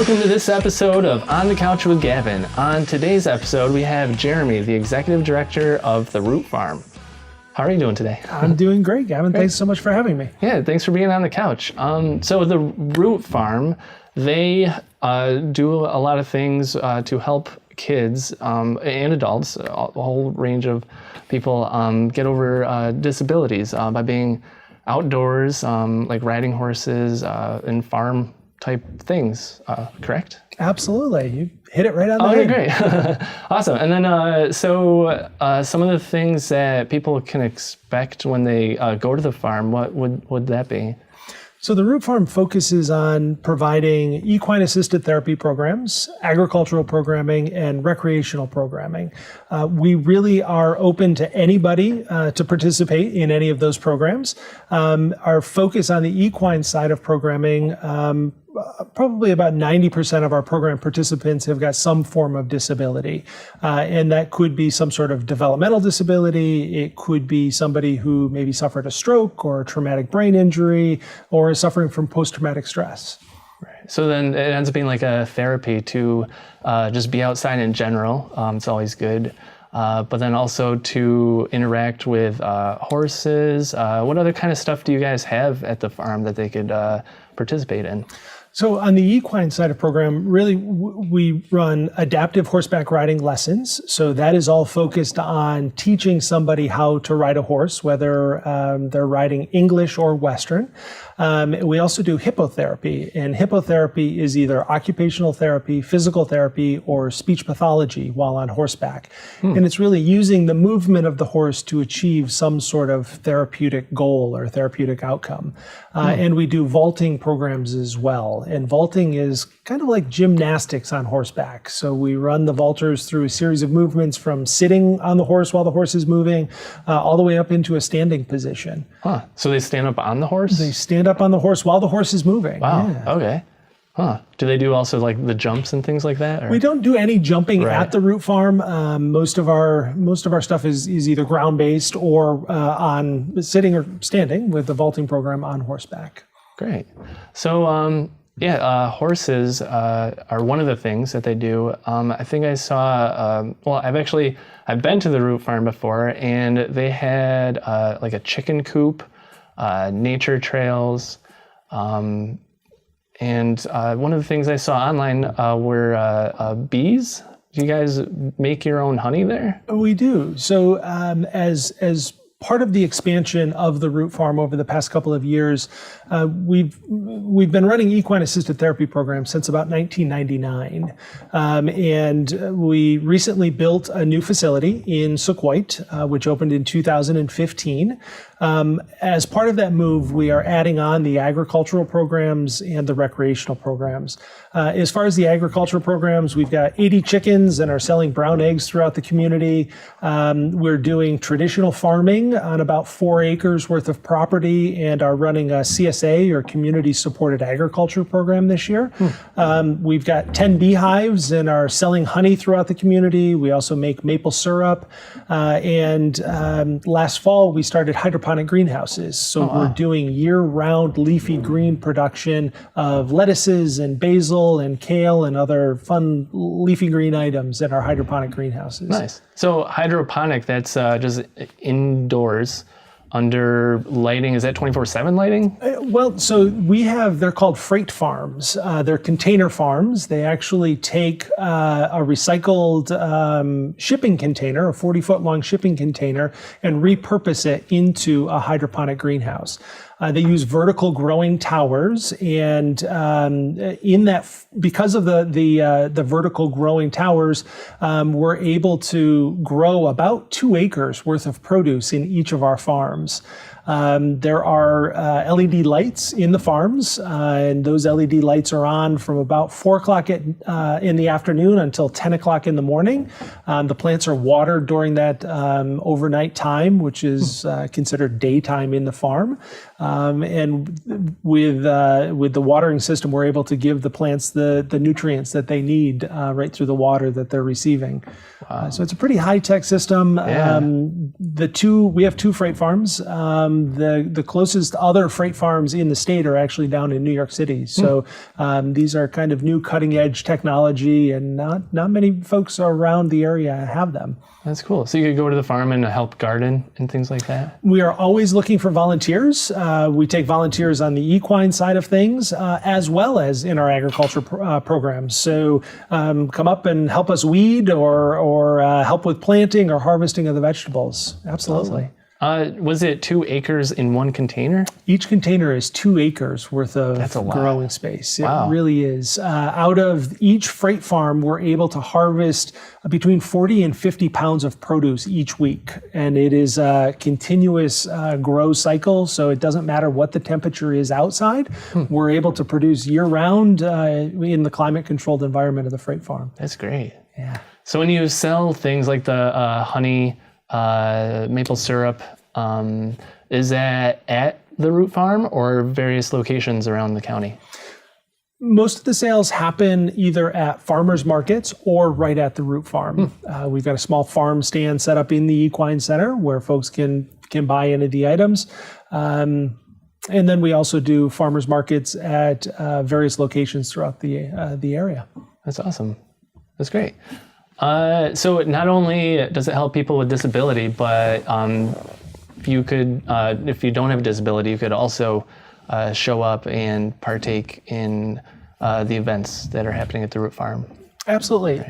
Welcome to this episode of On the Couch with Gavin. On today's episode, we have Jeremy, the Executive Director of the Root Farm. How are you doing today? I'm doing great, Gavin. Thanks so much for having me. Yeah, thanks for being on the couch. So the Root Farm, they do a lot of things to help kids and adults, a whole range of people, get over disabilities by being outdoors, like riding horses and farm type things, correct? Absolutely. You hit it right on the head. Okay, great. Awesome. And then, some of the things that people can expect when they go to the farm, what would that be? So the Root Farm focuses on providing equine assisted therapy programs, agricultural programming, and recreational programming. We really are open to anybody to participate in any of those programs. Our focus on the equine side of programming, probably about 90% of our program participants have got some form of disability. And that could be some sort of developmental disability. It could be somebody who maybe suffered a stroke or a traumatic brain injury or is suffering from post-traumatic stress. Right. So then it ends up being like a therapy to just be outside in general. It's always good. But then also to interact with horses. What other kind of stuff do you guys have at the farm that they could participate in? So on the equine side of program, really we run adaptive horseback riding lessons. So that is all focused on teaching somebody how to ride a horse, whether they're riding English or Western. We also do hippotherapy, and hippotherapy is either occupational therapy, physical therapy, or speech pathology while on horseback. And it's really using the movement of the horse to achieve some sort of therapeutic goal or therapeutic outcome. And we do vaulting programs as well. And vaulting is kind of like gymnastics on horseback. So we run the vaulters through a series of movements from sitting on the horse while the horse is moving, all the way up into a standing position. Huh. So they stand up on the horse? They stand up on the horse while the horse is moving. Wow. Yeah. Okay. Huh. Do they do also like the jumps and things like that? Or? We don't do any jumping at the Root Farm. Most of our stuff is either ground based or on sitting or standing with the vaulting program on horseback. Great. So horses are one of the things that they do. I think I saw. I've been to the Root Farm before, and they had like a chicken coop, nature trails. And one of the things I saw online were bees. Do you guys make your own honey there? We do. So as part of the expansion of the Root Farm over the past couple of years, we've been running equine assisted therapy programs since about 1999. And we recently built a new facility in Suquoit, which opened in 2015. As part of that move, we are adding on the agricultural programs and the recreational programs. As far as the agricultural programs, we've got 80 chickens and are selling brown eggs throughout the community. We're doing traditional farming on about 4 acres worth of property and are running a CSA or community supported agriculture program this year. We've got 10 beehives and are selling honey throughout the community. We also make maple syrup. And last fall, we started hydroponic greenhouses. So we're doing year-round leafy green production of lettuces and basil and kale and other fun leafy green items in our hydroponic greenhouses. Nice. So hydroponic, that's just indoors under lighting. Is that 24/7 lighting? Well, so they're called freight farms. They're container farms. They actually take a recycled shipping container, a 40-foot long shipping container, and repurpose it into a hydroponic greenhouse. They use vertical growing towers, and because of the vertical growing towers, we're able to grow about 2 acres worth of produce in each of our farms. There are LED lights in the farms, and those LED lights are on from about 4 o'clock in the afternoon until 10 o'clock in the morning. The plants are watered during that overnight time, which is considered daytime in the farm. And with the watering system, we're able to give the plants the nutrients that they need right through the water that they're receiving. Wow. So it's a pretty high-tech system. Yeah. We have 2 freight farms. The closest other freight farms in the state are actually down in New York City. So these are kind of new cutting-edge technology, and not many folks around the area have them. That's cool. So you could go to the farm and help garden and things like that? We are always looking for volunteers. We take volunteers on the equine side of things, as well as in our agriculture programs. So come up and help us weed or help with planting or harvesting of the vegetables. Absolutely. Awesome. Was it 2 acres in one container? Each container is 2 acres worth of That's a lot. growing space. It Wow. really is. Out of each freight farm, we're able to harvest between 40 and 50 pounds of produce each week. And it is a continuous grow cycle, so it doesn't matter what the temperature is outside. We're able to produce year-round in the climate-controlled environment of the freight farm. That's great. Yeah. So when you sell things like the honey, maple syrup, is that at the root farm or various locations around the county? Most of the sales happen either at farmers markets or right at the root farm. We've got a small farm stand set up in the Equine Center where folks can buy any of the items. And then we also do farmers markets at various locations throughout the area. That's awesome. That's great. So not only does it help people with disability, but you could, if you don't have a disability, you could also show up and partake in the events that are happening at the root farm. Absolutely.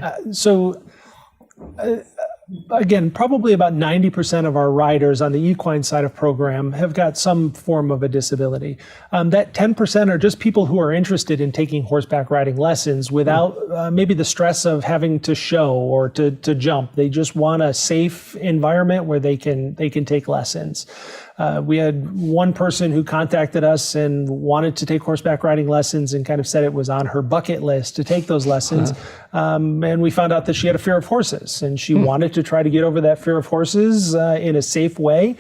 Again, probably about 90% of our riders on the equine side of program have got some form of a disability. That 10% are just people who are interested in taking horseback riding lessons without maybe the stress of having to show or to jump. They just want a safe environment where they can take lessons. We had one person who contacted us and wanted to take horseback riding lessons and kind of said it was on her bucket list to take those lessons. And we found out that she had a fear of horses, and she wanted to try to get over that fear of horses in a safe way.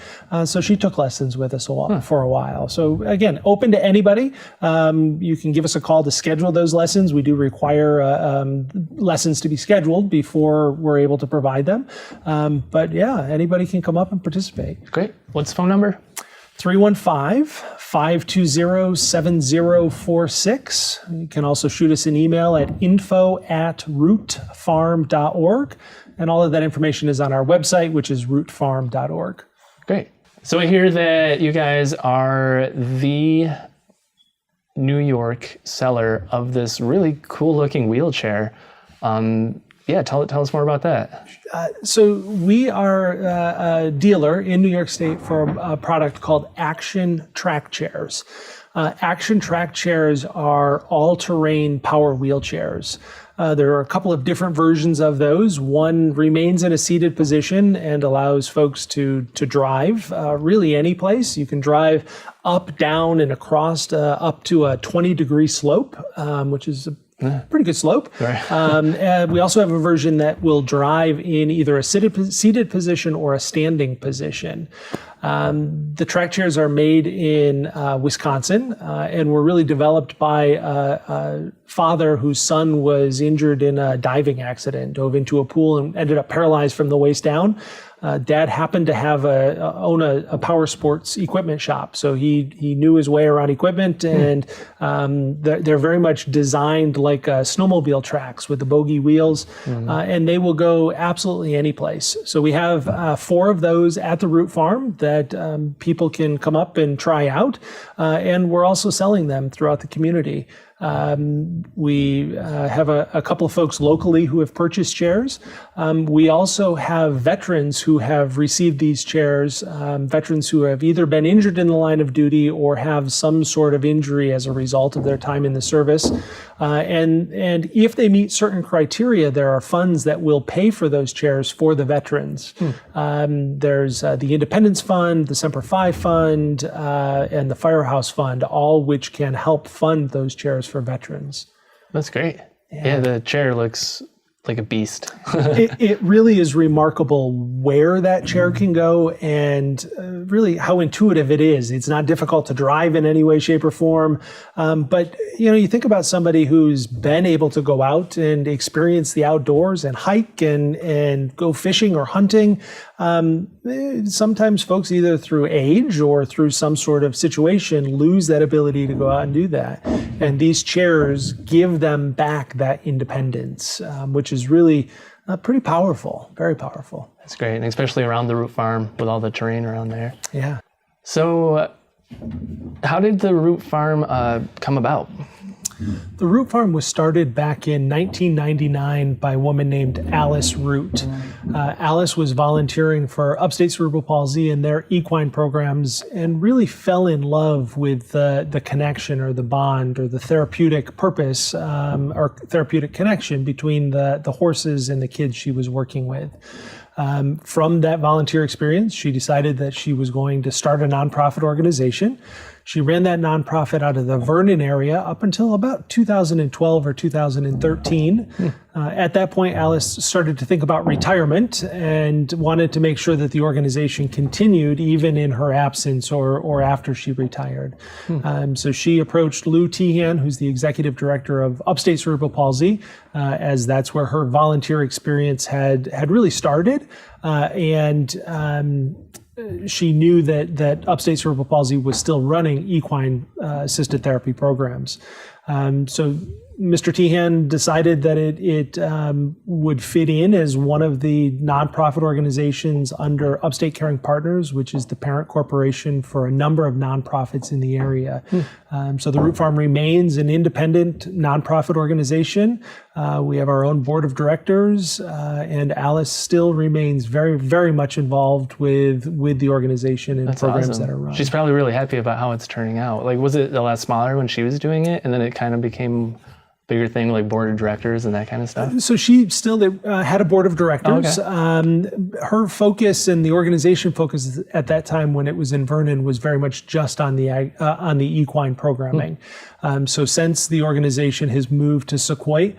So she took lessons with us for a while. So again, open to anybody. You can give us a call to schedule those lessons. We do require lessons to be scheduled before we're able to provide them. But yeah, anybody can come up and participate. Great. What's the phone number? 315-520-7046. You can also shoot us an email at info@rootfarm.org. And all of that information is on our website, which is rootfarm.org. Great. So I hear that you guys are the New York seller of this really cool looking wheelchair. Yeah, tell us more about that. So we are a dealer in New York State for a product called Action Track Chairs. Action Track Chairs are all-terrain power wheelchairs. There are a couple of different versions of those. One remains in a seated position and allows folks to drive really any place. You can drive up, down, and across up to a 20-degree slope, which is a pretty good slope. We also have a version that will drive in either a seated position or a standing position. The track chairs are made in Wisconsin and were really developed by a father whose son was injured in a diving accident, dove into a pool and ended up paralyzed from the waist down. Dad happened to own a power sports equipment shop, so he knew his way around equipment, and they're very much designed like snowmobile tracks with the bogey wheels, and they will go absolutely any place. So we have 4 of those at the Root Farm that people can come up and try out, and we're also selling them throughout the community. We have a couple of folks locally who have purchased chairs. We also have veterans who have received these chairs, veterans who have either been injured in the line of duty or have some sort of injury as a result of their time in the service. And if they meet certain criteria, there are funds that will pay for those chairs for the veterans. There's the Independence Fund, the Semper Fi Fund, and the Firehouse Fund, all which can help fund those chairs for veterans. That's great. Yeah, the chair looks like a beast. It really is remarkable where that chair can go and really how intuitive it is. It's not difficult to drive in any way, shape, or form. But, you think about somebody who's been able to go out and experience the outdoors and hike and go fishing or hunting. Sometimes folks, either through age or through some sort of situation, lose that ability to go out and do that. And these chairs give them back that independence, which is really pretty powerful, very powerful. That's great, and especially around the Root Farm with all the terrain around there. Yeah. So how did the Root Farm come about? The Root Farm was started back in 1999 by a woman named Alice Root. Alice was volunteering for Upstate Cerebral Palsy and their equine programs and really fell in love with the connection or the bond or the therapeutic purpose or therapeutic connection between the horses and the kids she was working with. From that volunteer experience, she decided that she was going to start a nonprofit organization. She ran that nonprofit out of the Vernon area up until about 2012 or 2013. At that point, Alice started to think about retirement and wanted to make sure that the organization continued even in her absence or after she retired. So she approached Lou Tehan, who's the executive director of Upstate Cerebral Palsy, as that's where her volunteer experience had really started. She knew that Upstate Cerebral Palsy was still running equine assisted therapy programs. So Mr. Tehan decided that it would fit in as one of the nonprofit organizations under Upstate Caring Partners, which is the parent corporation for a number of nonprofits in the area. So the Root Farm remains an independent nonprofit organization. We have our own board of directors, and Alice still remains very, very much involved with the organization and programs that are run. She's probably really happy about how it's turning out. Like, was it a lot smaller when she was doing it, and then it kind of became bigger thing, like board of directors and that kind of stuff? So she still had a board of directors. Her focus and the organization focus at that time when it was in Vernon was very much just on the equine programming. So since the organization has moved to Sequoia,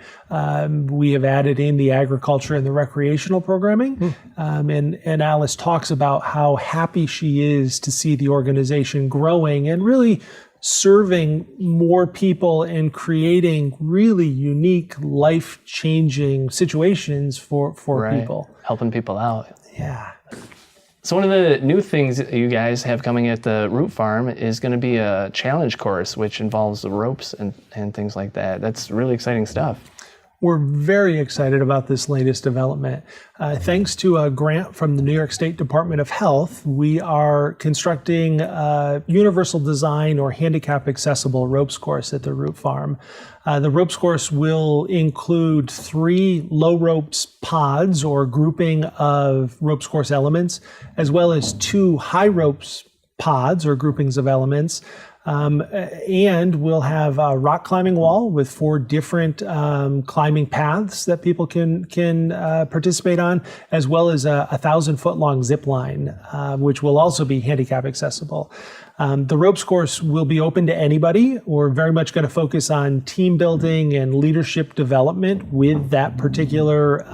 we have added in the agriculture and the recreational programming. And Alice talks about how happy she is to see the organization growing and really serving more people and creating really unique, life-changing situations for people. Helping people out. Yeah. So one of the new things that you guys have coming at the Root Farm is going to be a challenge course, which involves the ropes and things like that. That's really exciting stuff. We're very excited about this latest development. Thanks to a grant from the New York State Department of Health, we are constructing a universal design or handicap accessible ropes course at the Root Farm. The ropes course will include 3 low ropes pods or grouping of ropes course elements, as well as 2 high ropes pods or groupings of elements. And we'll have a rock climbing wall with 4 different climbing paths that people can participate on, as well as a 1,000-foot long zip line, which will also be handicap accessible. The ropes course will be open to anybody. We're very much going to focus on team building and leadership development with that particular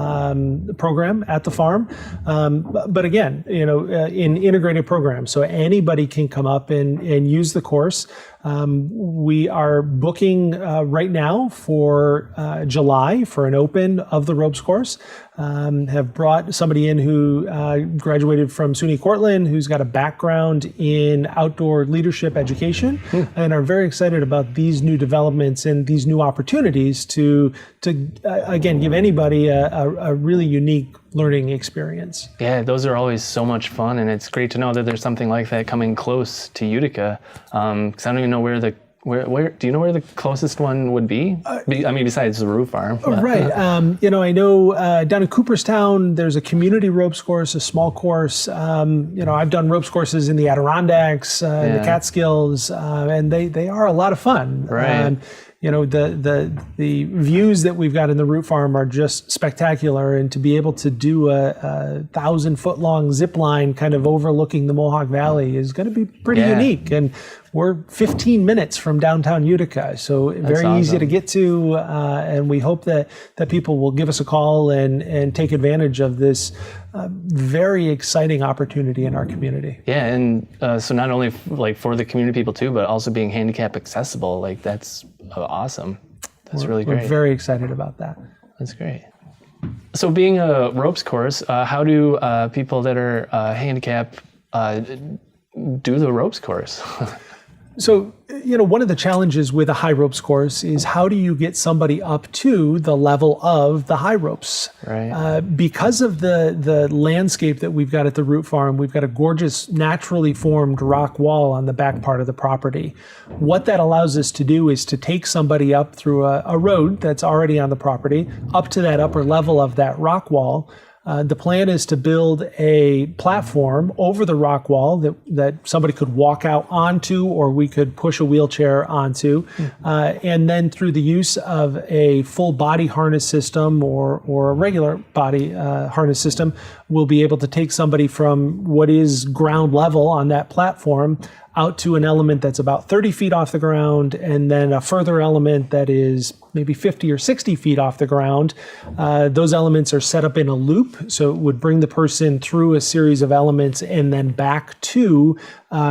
program at the farm. But again, in integrated programs, so anybody can come up and use the course. We are booking right now for July for an open of the ropes course. Have brought somebody in who graduated from SUNY Cortland, who's got a background in outdoor leadership education, and are very excited about these new developments and these new opportunities to again, give anybody a really unique learning experience. Yeah, those are always so much fun, and it's great to know that there's something like that coming close to Utica, because I don't even know where do you know where the closest one would be? Besides the Root Farm. Right. I know down in Cooperstown, there's a community ropes course, a small course. I've done ropes courses in the Adirondacks, the Catskills, and they are a lot of fun. Right. the views that we've got in the root farm are just spectacular, and to be able to do a 1,000-foot long zip line kind of overlooking the Mohawk Valley is going to be pretty unique. And we're 15 minutes from downtown Utica, so very easy to get to, and we hope that people will give us a call and take advantage of this very exciting opportunity in our community. Yeah, and so not only for the community people too, but also being handicap accessible, that's awesome. That's really great. We're very excited about that. That's great. So being a ropes course, how do people that are handicapped do the ropes course? So, one of the challenges with a high ropes course is how do you get somebody up to the level of the high ropes? Right. Because of the landscape that we've got at the root farm, we've got a gorgeous naturally formed rock wall on the back part of the property. What that allows us to do is to take somebody up through a road that's already on the property, up to that upper level of that rock wall. The plan is to build a platform over the rock wall that somebody could walk out onto, or we could push a wheelchair onto. And then through the use of a full body harness system or a regular body harness system, we'll be able to take somebody from what is ground level on that platform out to an element that's about 30 feet off the ground, and then a further element that is maybe 50 or 60 feet off the ground. Those elements are set up in a loop, so it would bring the person through a series of elements and then back to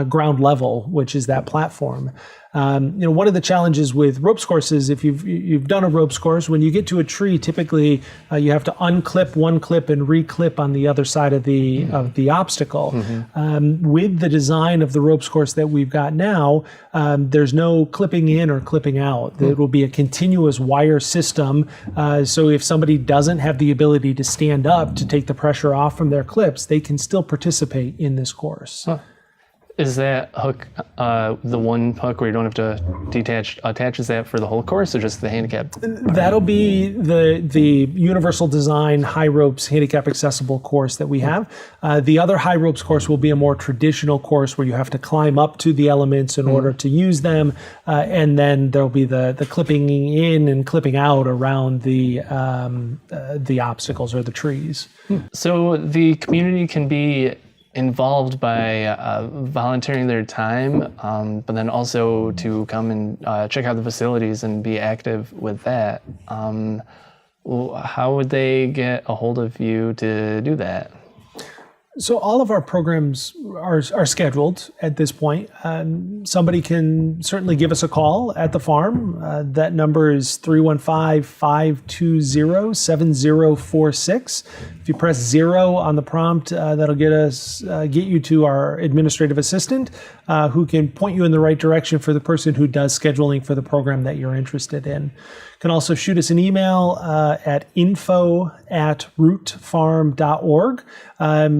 ground level, which is that platform. One of the challenges with ropes courses, if you've done a ropes course, when you get to a tree, typically you have to unclip one clip and reclip on the other side of the obstacle. With the design of the ropes course that we've got now, there's no clipping in or clipping out. It will be a continuous wire system. So if somebody doesn't have the ability to stand up to take the pressure off from their clips, they can still participate in this course. Huh. Is that hook the one hook where you don't have to attach? Is that for the whole course or just the handicap? That'll be the universal design high ropes handicap accessible course that we have. The other high ropes course will be a more traditional course where you have to climb up to the elements in order to use them, and then there'll be the clipping in and clipping out around the obstacles or the trees. So the community can be involved by volunteering their time, but then also to come and check out the facilities and be active with that. How would they get a hold of you to do that? So all of our programs are scheduled at this point. Somebody can certainly give us a call at the farm. That number is 315-520-7046. If you press 0 on the prompt, that'll get you to our administrative assistant, who can point you in the right direction for the person who does scheduling for the program that you're interested in. You can also shoot us an email at info@rootfarm.org.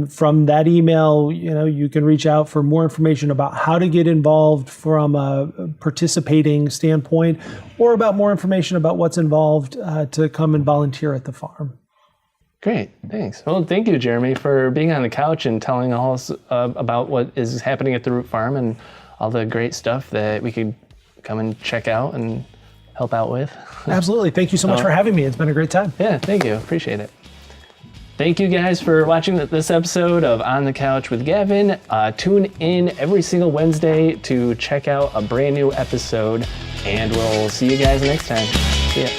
From that email, you can reach out for more information about how to get involved from a participating standpoint, or about more information about what's involved to come and volunteer at the farm. Great, thanks. Well, thank you, Jeremy, for being on the couch and telling us about what is happening at the Root Farm and all the great stuff that we could come and check out and help out with. Absolutely. Thank you so much for having me. It's been a great time. Yeah, thank you. Appreciate it. Thank you guys for watching this episode of On the Couch with Gavin. Tune in every single Wednesday to check out a brand new episode, and we'll see you guys next time. See ya.